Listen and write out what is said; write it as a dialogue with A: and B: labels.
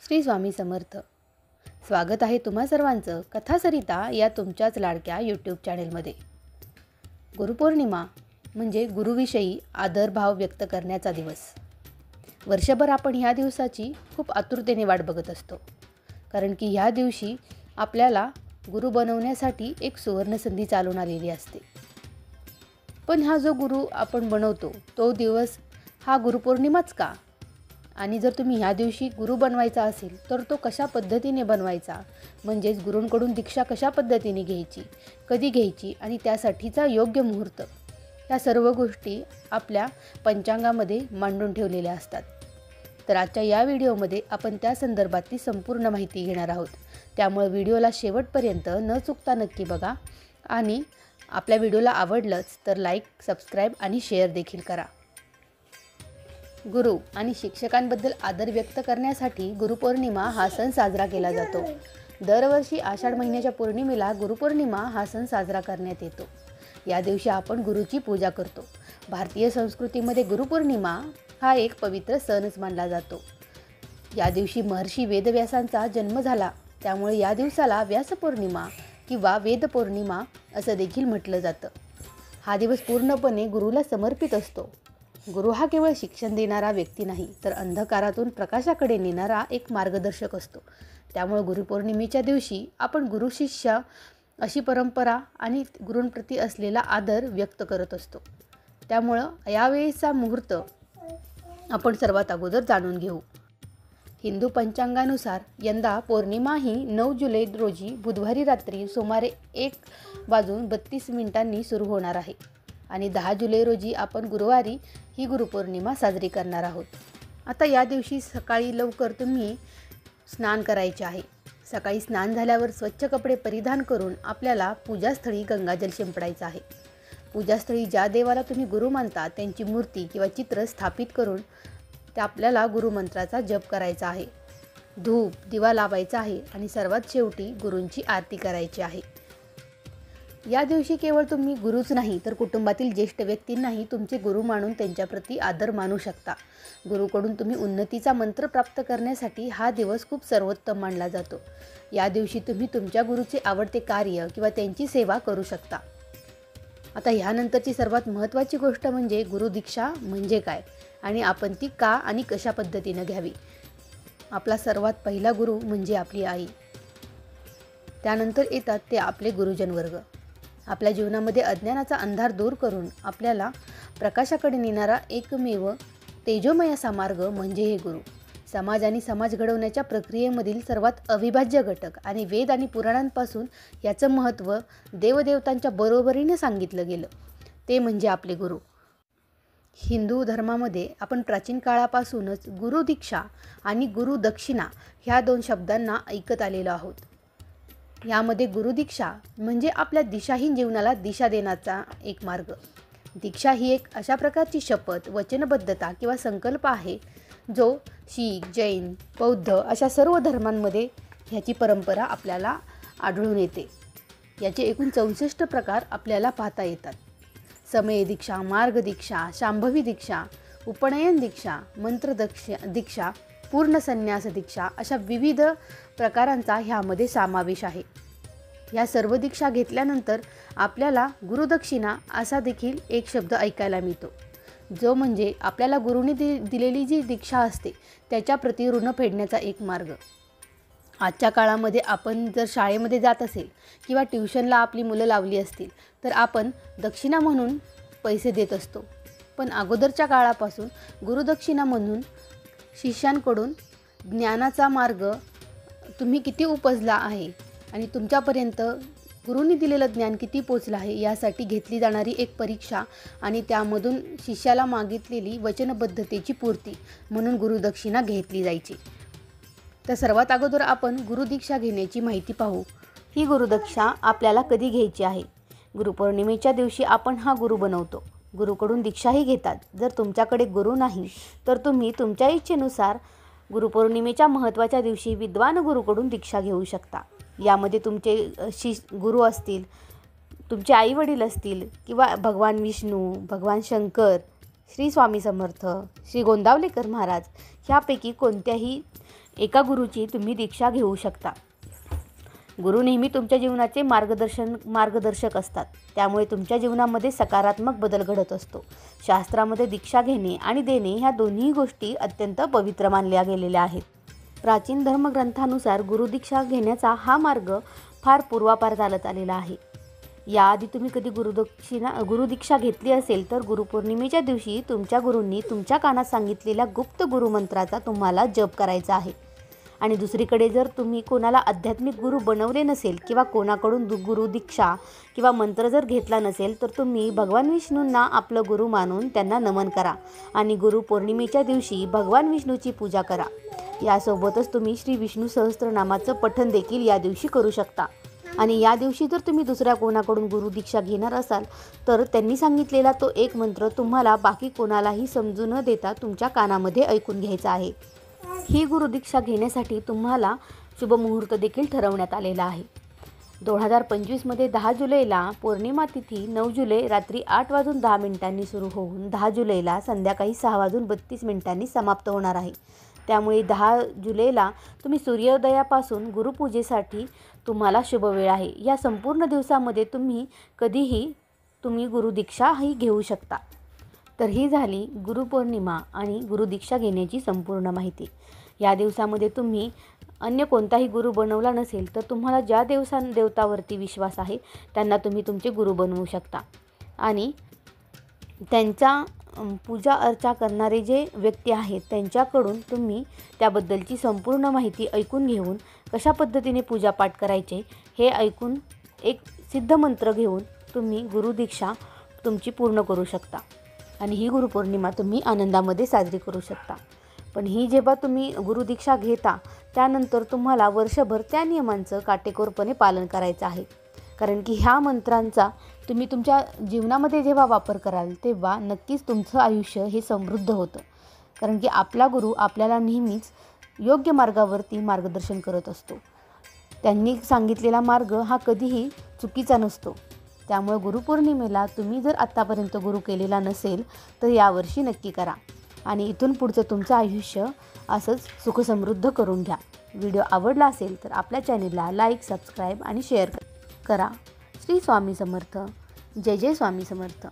A: श्री स्वामी समर्थ. स्वागत आहे तुम्हा सर्वांचं कथासरिता या तुमच्याच लाडक्या यूट्यूब चॅनेलमध्ये. गुरुपौर्णिमा म्हणजे गुरुविषयी आदरभाव व्यक्त करण्याचा दिवस. वर्षभर आपण ह्या दिवसाची खूप आतुरतेने वाट बघत असतो, कारण की ह्या दिवशी आपल्याला गुरु बनवण्यासाठी एक सुवर्णसंधी चालून आलेली असते. पण हा जो गुरु आपण बनवतो तो दिवस हा गुरुपौर्णिमाच का? आणि जर तुम्ही ह्या दिवशी गुरु बनवायचा असेल तर तो कशा पद्धतीने बनवायचा, म्हणजेच गुरूंकडून दीक्षा कशा पद्धतीने घ्यायची, कधी घ्यायची आणि त्यासाठीचा योग्य मुहूर्त, या सर्व गोष्टी आपल्या पंचांगामध्ये मांडून ठेवलेल्या असतात. तर आजच्या या व्हिडिओमध्ये आपण त्या संदर्भातली संपूर्ण माहिती घेणार आहोत. त्यामुळे व्हिडिओला शेवटपर्यंत न चुकता नक्की बघा आणि आपल्या व्हिडिओला आवडलंच तर लाईक, सबस्क्राईब आणि शेअर देखील करा. गुरु आणि शिक्षकांबद्दल आदर व्यक्त करण्यासाठी गुरुपौर्णिमा हा सण साजरा केला जातो. दरवर्षी आषाढ महिन्याच्या पौर्णिमेला गुरुपौर्णिमा हा सण साजरा करण्यात येतो. या दिवशी आपण गुरुची पूजा करतो. भारतीय संस्कृतीमध्ये गुरुपौर्णिमा हा एक पवित्र सणच मानला जातो. या दिवशी महर्षी वेदव्यासांचा जन्म झाला, त्यामुळे या दिवसाला व्यासपौर्णिमा किंवा वेदपौर्णिमा असं देखील म्हटलं जातं. हा दिवस पूर्णपणे गुरुला समर्पित असतो. गुरु हा केवळ शिक्षण देणारा व्यक्ती नाही, तर अंधकारातून प्रकाशाकडे नेणारा एक मार्गदर्शक असतो. त्यामुळे गुरुपौर्णिमेच्या दिवशी आपण गुरु शिष्य अशी परंपरा आणि गुरूंप्रती असलेला आदर व्यक्त करत असतो. त्यामुळं यावेळेचा मुहूर्त आपण सर्वात अगोदर जाणून घेऊ. हिंदू पंचांगानुसार यंदा पौर्णिमा ही 9 जुलै रोजी बुधवारी रात्री सुमारे 1:32 सुरू होणार आहे आणि 10 जुलै रोजी आपण गुरुवारी ही गुरुपौर्णिमा साजरी करणार आहोत. आता या दिवशी सकाळी लवकर तुम्ही स्नान करायचे आहे. सकाळी स्नान झाल्यावर स्वच्छ कपडे परिधान करून आपल्याला पूजास्थळी गंगाजल शिंपडायचं आहे. पूजास्थळी ज्या देवाला तुम्ही गुरु मानता त्यांची मूर्ती किंवा चित्र स्थापित करून त्या आपल्याला गुरुमंत्राचा जप करायचा आहे. धूप दिवा लावायचा आहे आणि सर्वात शेवटी गुरूंची आरती करायची आहे. या दिवशी केवळ तुम्ही गुरुच नाही तर कुटुंबातील ज्येष्ठ व्यक्तींनाही तुमचे गुरु मानून त्यांच्याप्रती आदर मानू शकता. गुरुकडून तुम्ही उन्नतीचा मंत्र प्राप्त करण्यासाठी हा दिवस खूप सर्वोत्तम मानला जातो. या दिवशी तुम्ही तुमच्या गुरुचे आवडते कार्य किंवा त्यांची सेवा करू शकता. आता ह्यानंतरची सर्वात महत्त्वाची गोष्ट म्हणजे गुरुदीक्षा म्हणजे काय आणि आपण ती का आणि कशा पद्धतीनं घ्यावी. आपला सर्वात पहिला गुरु म्हणजे आपली आई. त्यानंतर येतात ते आपले गुरुजन वर्ग. आपल्या जीवनामध्ये अज्ञानाचा अंधार दूर करून आपल्याला प्रकाशाकडे नेणारा एकमेव तेजोमय असा मार्ग म्हणजे हे गुरु. समाज आणि समाज घडवण्याच्या प्रक्रियेमधील सर्वात अविभाज्य घटक आणि वेद आणि पुराणांपासून याचं महत्त्व देवदेवतांच्या बरोबरीने सांगितलं गेलं ते म्हणजे आपले गुरु. हिंदू धर्मामध्ये आपण प्राचीन काळापासूनच गुरुदीक्षा आणि गुरुदक्षिणा ह्या 2 शब्दांना ऐकत आलेलो आहोत. यामध्ये गुरुदीक्षा म्हणजे आपल्या दिशाहीन जीवनाला दिशा देण्याचा एक मार्ग. दीक्षा ही एक अशा प्रकारची शपथ, वचनबद्धता किंवा संकल्प आहे जो शीख, जैन, बौद्ध अशा सर्व धर्मांमध्ये ह्याची परंपरा आपल्याला आढळून येते. याचे एकूण 64 प्रकार आपल्याला पाहता येतात. समय दीक्षा, मार्ग दीक्षा, शांभवी दीक्षा, उपनयन दीक्षा, मंत्र दीक्षा, पूर्ण संन्यास दीक्षा अशा विविध प्रकारांचा ह्यामध्ये समावेश आहे. या सर्व दीक्षा घेतल्यानंतर आपल्याला गुरुदक्षिणा असा देखील एक शब्द ऐकायला मिळतो, जो म्हणजे आपल्याला गुरुने दिलेली जी दीक्षा असते त्याच्याप्रती ऋण फेडण्याचा एक मार्ग. आजच्या काळामध्ये आपण जर शाळेमध्ये जात असेल किंवा ट्युशनला आपली मुलं लावली असतील तर आपण दक्षिणा म्हणून पैसे देत असतो. पण अगोदरच्या काळापासून गुरुदक्षिणा म्हणून शिष्यांकडून ज्ञानाचा मार्ग तुम्ही किती उपजला आहे आणि तुमच्यापर्यंत गुरूंनी दिलेलं ज्ञान किती पोचलं आहे यासाठी घेतली जाणारी एक परीक्षा आणि त्यामधून शिष्याला मागितलेली वचनबद्धतेची पूर्ती म्हणून गुरुदक्षिणा घेतली जायची. तर सर्वात अगोदर आपण गुरुदीक्षा घेण्याची माहिती पाहू. ही गुरुदक्षा आपल्याला कधी घ्यायची आहे? गुरुपौर्णिमेच्या दिवशी आपण हा गुरु बनवतो. गुरुकडून दीक्षाही घेतात. जर तुमच्याकडे गुरु नाही तर तुम्ही तुमच्या इच्छेनुसार गुरुपौर्णिमेच्या महत्त्वाच्या दिवशी विद्वान गुरुकडून दीक्षा घेऊ शकता. यामध्ये तुमचे गुरु असतील, तुमचे आईवडील असतील किंवा भगवान विष्णू, भगवान शंकर, श्री स्वामी समर्थ, श्री गोंदावलेकर महाराज ह्यापैकी कोणत्याही एका गुरुची तुम्ही दीक्षा घेऊ शकता। गुरु नेहमी तुमच्या जीवनाचे मार्गदर्शक असतात, त्यामुळे तुमच्या जीवनामध्ये सकारात्मक बदल घडत असतो। शास्त्रामध्ये दीक्षा घेणे आणि देणे ह्या दोन्ही गोष्टी अत्यंत पवित्र मानल्या गेलेल्या आहेत। प्राचीन धर्मग्रंथानुसार गुरुदीक्षा घेण्याचा हा मार्ग फार पूर्वापार चालत आलेला आहे। याआधी तुम्ही कधी गुरुदीक्षा घेतली असेल तर गुरुपौर्णिमेच्या दिवशी तुमच्या गुरूंनी तुमच्या कानात सांगितलेल्या गुप्त गुरुमंत्राचा तुम्हाला जप करायचा आहे। आणि दुसरीकडे जर तुम्ही कोणाला आध्यात्मिक गुरु बनवले नसेल किंवा कोणाकडून गुरुदीक्षा किंवा मंत्र जर घेतला नसेल तर तुम्ही भगवान विष्णूंना आपलं गुरु मानून त्यांना नमन करा आणि गुरुपौर्णिमेच्या दिवशी भगवान विष्णूची पूजा करा। यासोबतच तुम्ही श्री विष्णू सहस्त्रनामाचं पठण देखील या दिवशी करू शकता। आणि या दिवशी जर तुम्ही दुसऱ्या कोणाकडून गुरुदीक्षा घेणार असाल तर त्यांनी सांगितलेला तो एक मंत्र तुम्हाला बाकी कोणालाही समजू न देता तुमच्या कानामध्ये ऐकून घ्यायचा आहे। ही गुरुदीक्षा घेण्यासाठी तुम्हाला शुभ मुहूर्त देखील ठरवण्यात आलेला आहे। 2025 मध्ये 10 जुलैला पौर्णिमा तिथी 9 जुलै रात्री 8:10 सुरू होऊन 10 जुलैला संध्याकाळी 6:32 समाप्त होणार आहे। त्यामुळे 10 जुलैला तुम्ही सूर्योदयापासून गुरुपूजेसाठी तुम्हाला शुभ वेळ आहे। या संपूर्ण दिवसामध्ये तुम्ही कधीही गुरुदीक्षा ही घेऊ शकता। तर ही झाली गुरुपौर्णिमा आणि गुरुदीक्षा घेण्याची संपूर्ण माहिती। या दिवसामध्ये तुम्ही अन्य कोणताही गुरु बनवला नसेल तर तुम्हाला ज्या देवतावरती विश्वास आहे त्यांना तुम्ही तुमचे गुरु बनवू शकता आणि त्यांचा पूजा अर्चा करणारे जे व्यक्ती आहेत त्यांच्याकडून तुम्ही त्याबद्दलची संपूर्ण माहिती ऐकून घेऊन कशा पद्धतीने पूजापाठ करायचे हे ऐकून एक सिद्ध मंत्र घेऊन तुम्ही गुरुदीक्षा तुमची पूर्ण करू शकता आणि ही गुरुपौर्णिमा तुम्ही आनंदामध्ये साजरी करू शकता। पण ही जेव्हा तुम्ही गुरुदीक्षा घेता त्यानंतर तुम्हाला वर्षभर त्या नियमांचं काटेकोरपणे पालन करायचं आहे, कारण की ह्या मंत्रांचा तुम्ही तुमच्या जीवनामध्ये जेव्हा वापर कराल तेव्हा नक्कीच तुमचं आयुष्य हे समृद्ध होतं। कारण की आपला गुरु आपल्याला नेहमीच योग्य मार्गावरती मार्गदर्शन करत असतो। त्यांनी सांगितलेला मार्ग हा कधीही चुकीचा नसतो। त्यामुळे गुरुपौर्णिमेला तुम्ही जर आत्तापर्यंत गुरु केलेला नसेल तर यावर्षी नक्की करा आणि इथून पुढचं तुमचं आयुष्य असंच सुखसमृद्ध करून घ्या। व्हिडिओ आवडला असेल तर आपल्या चॅनेलला लाईक, सबस्क्राईब आणि शेअर करा। श्री स्वामी समर्थ। जय जय स्वामी समर्थ।